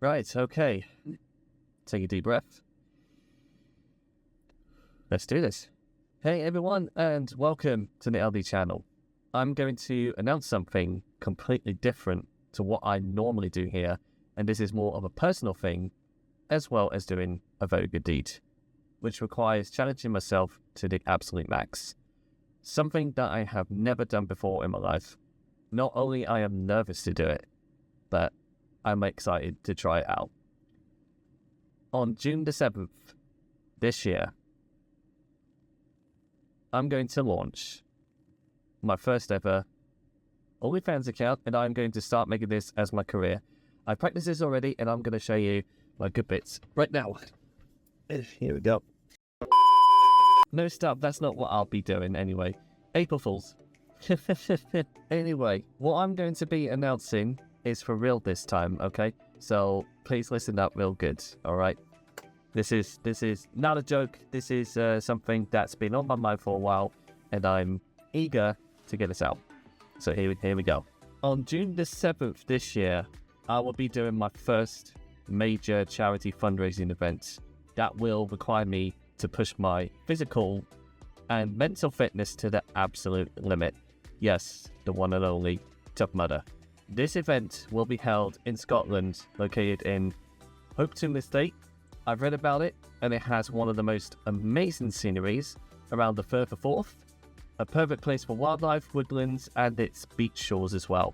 Right, okay. Take a deep breath. Let's do this. Hey everyone, and welcome to the LD channel. I'm going to announce something completely different to what I normally do here, and this is more of a personal thing, as well as doing a very good deed, which requires challenging myself to the absolute max. Something that I have never done before in my life. Not only I am nervous to do it, but I'm excited to try it out. On June the 7th this year, I'm going to launch my first ever OnlyFans account, and I'm going to start making this as my career. I practiced this already, and I'm going to show you my good bits right now. Here we go. No, stop. That's not what I'll be doing anyway. April Fools. Anyway, what I'm going to be announcing is for real this time, okay? So please listen up real good, all right? This is not a joke. This is something that's been on my mind for a while, and I'm eager to get this out. So here we go. On June the 7th this year, I will be doing my first major charity fundraising event that will require me to push my physical and mental fitness to the absolute limit. Yes, the one and only Tough Mudder. This event will be held in Scotland, located in Hopetoun Estate. I've read about it, and it has one of the most amazing sceneries around the Firth of Forth, a perfect place for wildlife, woodlands, and its beach shores as well.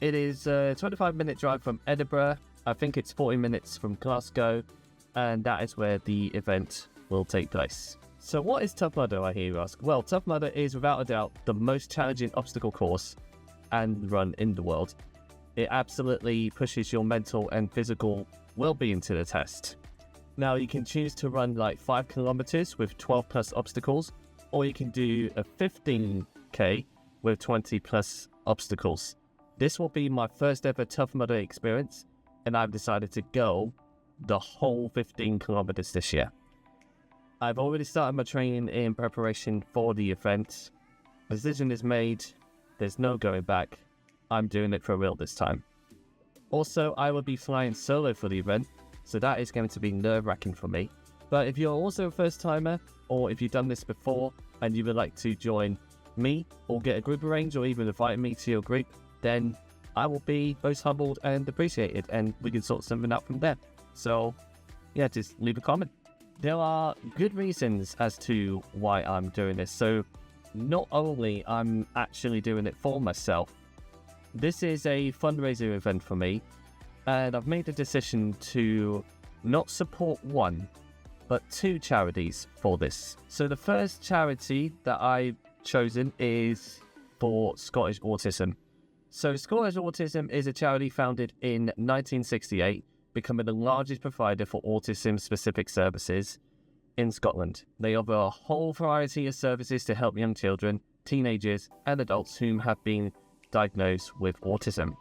It is a 25-minute drive from Edinburgh. I think it's 40 minutes from Glasgow, and that is where the event will take place. So what is Tough Mudder, I hear you ask? Well, Tough Mudder is without a doubt the most challenging obstacle course and run in the world. It absolutely pushes your mental and physical well-being to the test. Now, you can choose to run like 5 kilometers with 12 plus obstacles, or you can do a 15k with 20 plus obstacles. This will be my first ever Tough Mudder experience, and I've decided to go the whole 15 kilometers this year. I've already started my training in preparation for the event. The decision is made. There's no going back. I'm doing it for real this time. Also, I will be flying solo for the event, so that is going to be nerve-wracking for me. But if you're also a first-timer, or if you've done this before and you would like to join me, or get a group arranged, or even invite me to your group, then I will be most humbled and appreciated, and we can sort something out from there. So, yeah, just leave a comment. There are good reasons as to why I'm doing this. So, not only I'm actually doing it for myself, this is a fundraiser event for me, and I've made the decision to not support one, but 2 charities for this. So the first charity that I've chosen is for Scottish Autism. So Scottish Autism is a charity founded in 1968, becoming the largest provider for autism-specific services in Scotland. They offer a whole variety of services to help young children, teenagers, and adults who have been diagnosed with autism.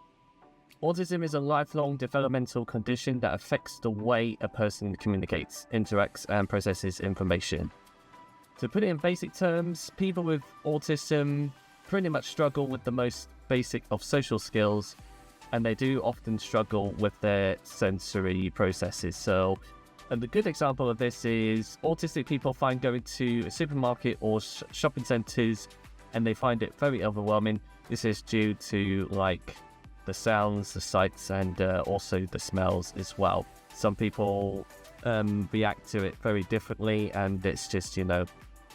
Autism is a lifelong developmental condition that affects the way a person communicates, interacts, and processes information. To put it in basic terms, people with autism pretty much struggle with the most basic of social skills, and they do often struggle with their sensory processes. And the good example of this is autistic people find going to a supermarket or shopping centres, and they find it very overwhelming. This is due to like the sounds, the sights, and also the smells as well. Some people react to it very differently, and it's just,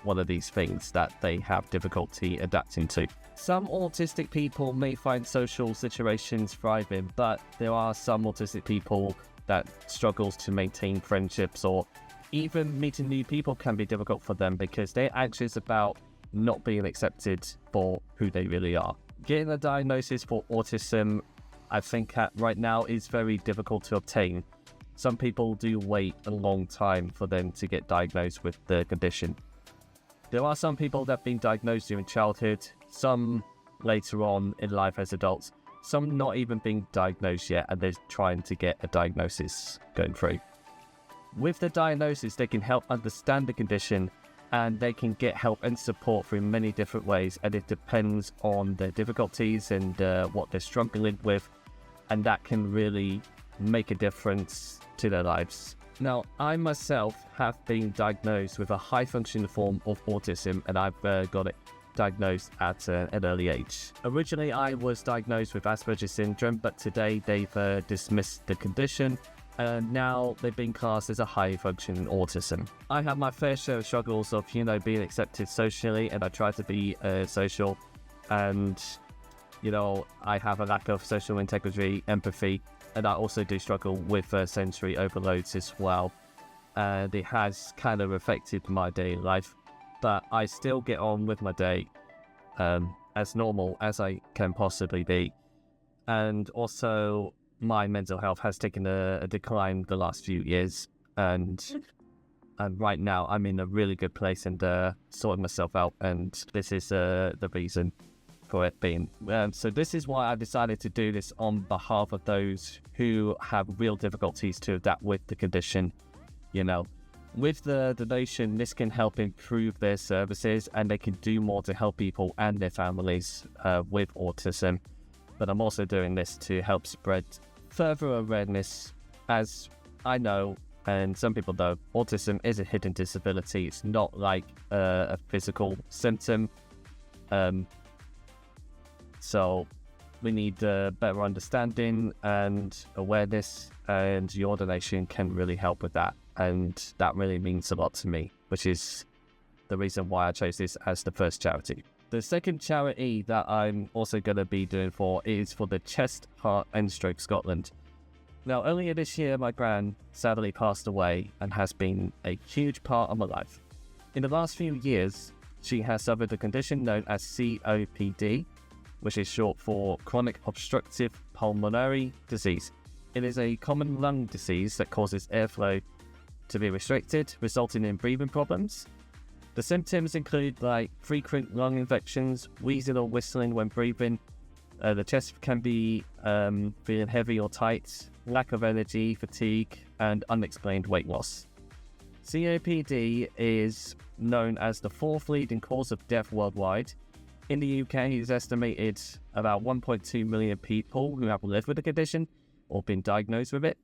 one of these things that they have difficulty adapting to. Some autistic people may find social situations thriving, but there are some autistic people that struggles to maintain friendships, or even meeting new people can be difficult for them because they're anxious about not being accepted for who they really are. Getting a diagnosis for autism, I think right now is very difficult to obtain. Some people do wait a long time for them to get diagnosed with the condition. There are some people that have been diagnosed during childhood, some later on in life as adults, some not even being diagnosed yet, and they're trying to get a diagnosis going through. With the diagnosis, they can help understand the condition, and they can get help and support through many different ways, and it depends on their difficulties and what they're struggling with, and that can really make a difference to their lives. Now, I myself have been diagnosed with a high-functioning form of autism, and I've got it diagnosed at an early age. Originally, I was diagnosed with Asperger's syndrome, but today they've dismissed the condition, and now they've been classed as a high-functioning autism. I have my fair share of struggles of, being accepted socially, and I try to be social, and, I have a lack of social integrity, empathy, and I also do struggle with sensory overloads as well. And it has kind of affected my daily life, but I still get on with my day as normal as I can possibly be. And also, my mental health has taken a decline the last few years, and right now I'm in a really good place and sorting myself out, and this is the reason for it being. So this is why I decided to do this on behalf of those who have real difficulties to adapt with the condition. With the donation, this can help improve their services, and they can do more to help people and their families with autism. But I'm also doing this to help spread further awareness, as I know, and some people know, autism is a hidden disability. It's not like a physical symptom. So we need better understanding and awareness, and your donation can really help with that. And that really means a lot to me, which is the reason why I chose this as the first charity. The second charity that I'm also going to be doing is for the Chest, Heart and Stroke Scotland. Now, earlier this year, my gran sadly passed away and has been a huge part of my life. In the last few years, she has suffered a condition known as COPD, which is short for chronic obstructive pulmonary disease. It is a common lung disease that causes airflow to be restricted, resulting in breathing problems. The symptoms include frequent lung infections, wheezing or whistling when breathing. The chest can be feeling heavy or tight, lack of energy, fatigue, and unexplained weight loss. COPD is known as the fourth leading cause of death worldwide. In the UK, it is estimated about 1.2 million people who have lived with the condition or been diagnosed with it,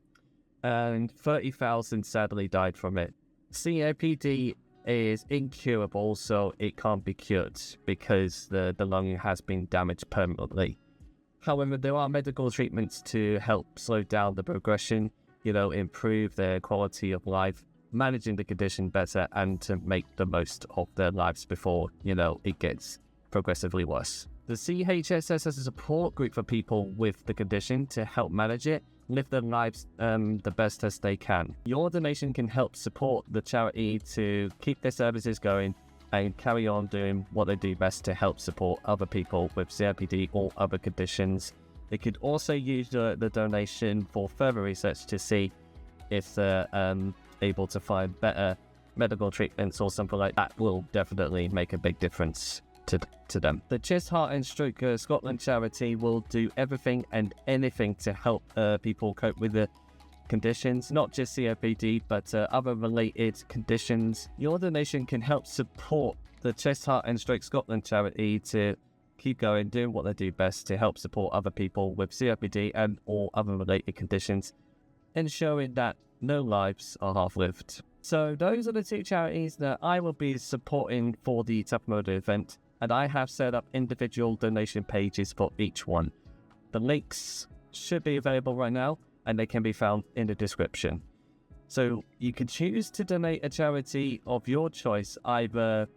and 30,000 sadly died from it. COPD is incurable, so it can't be cured because the lung has been damaged permanently. However, there are medical treatments to help slow down the progression, improve their quality of life, managing the condition better, and to make the most of their lives before, it gets progressively worse. The CHSS is a support group for people with the condition to help manage it, live their lives the best as they can. Your donation can help support the charity to keep their services going and carry on doing what they do best to help support other people with COPD or other conditions. They could also use the donation for further research to see if they're able to find better medical treatments or something like that. Will definitely make a big difference to them. The Chest, Heart and Stroke Scotland charity will do everything and anything to help people cope with the conditions, not just COPD, but other related conditions. Your donation can help support the Chest, Heart and Stroke Scotland charity to keep going, doing what they do best to help support other people with COPD and all other related conditions, ensuring that no lives are half-lived. So those are the two charities that I will be supporting for the Tough Murder event, and I have set up individual donation pages for each one. The links should be available right now, and they can be found in the description. So you can choose to donate a charity of your choice, either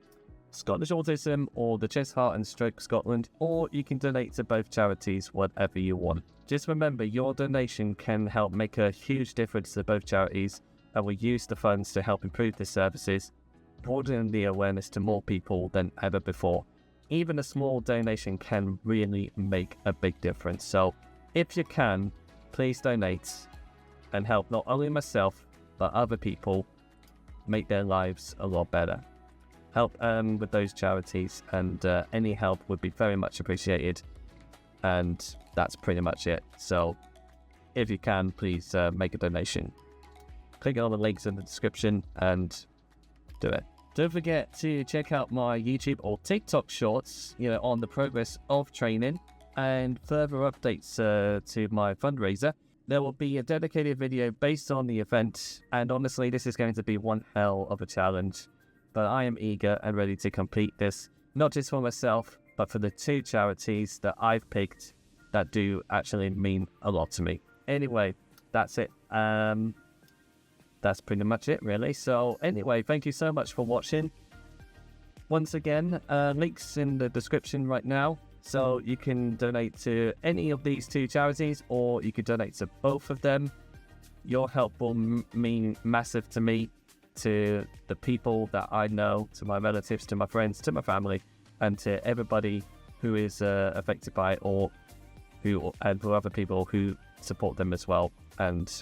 Scottish Autism or the Chest, Heart and Stroke Scotland, or you can donate to both charities, whatever you want. Just remember, your donation can help make a huge difference to both charities, and we use the funds to help improve the services, broadening the awareness to more people than ever before. Even a small donation can really make a big difference. So if you can, please donate and help not only myself, but other people make their lives a lot better. Help with those charities, and any help would be very much appreciated. And that's pretty much it. So if you can, please make a donation. Click on the links in the description and do it. Don't forget to check out my YouTube or TikTok shorts, on the progress of training and further updates to my fundraiser. there will be a dedicated video based on the event, and honestly, this is going to be one hell of a challenge. But I am eager and ready to complete this, not just for myself, but for the 2 charities that I've picked that do actually mean a lot to me. Anyway, that's it. That's pretty much it, really. So anyway, thank you so much for watching. Once again, links in the description right now. So you can donate to any of these 2 charities, or you could donate to both of them. Your help will mean massive to me, to the people that I know, to my relatives, to my friends, to my family, and to everybody who is affected by it, or for other people who support them as well. And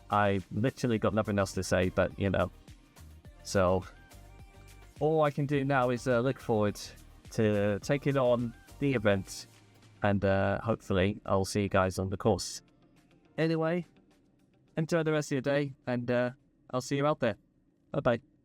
I literally got nothing else to say, but so all I can do now is look forward to taking on the event, and hopefully I'll see you guys on the course. Anyway, enjoy the rest of your day, and I'll see you out there. Bye bye.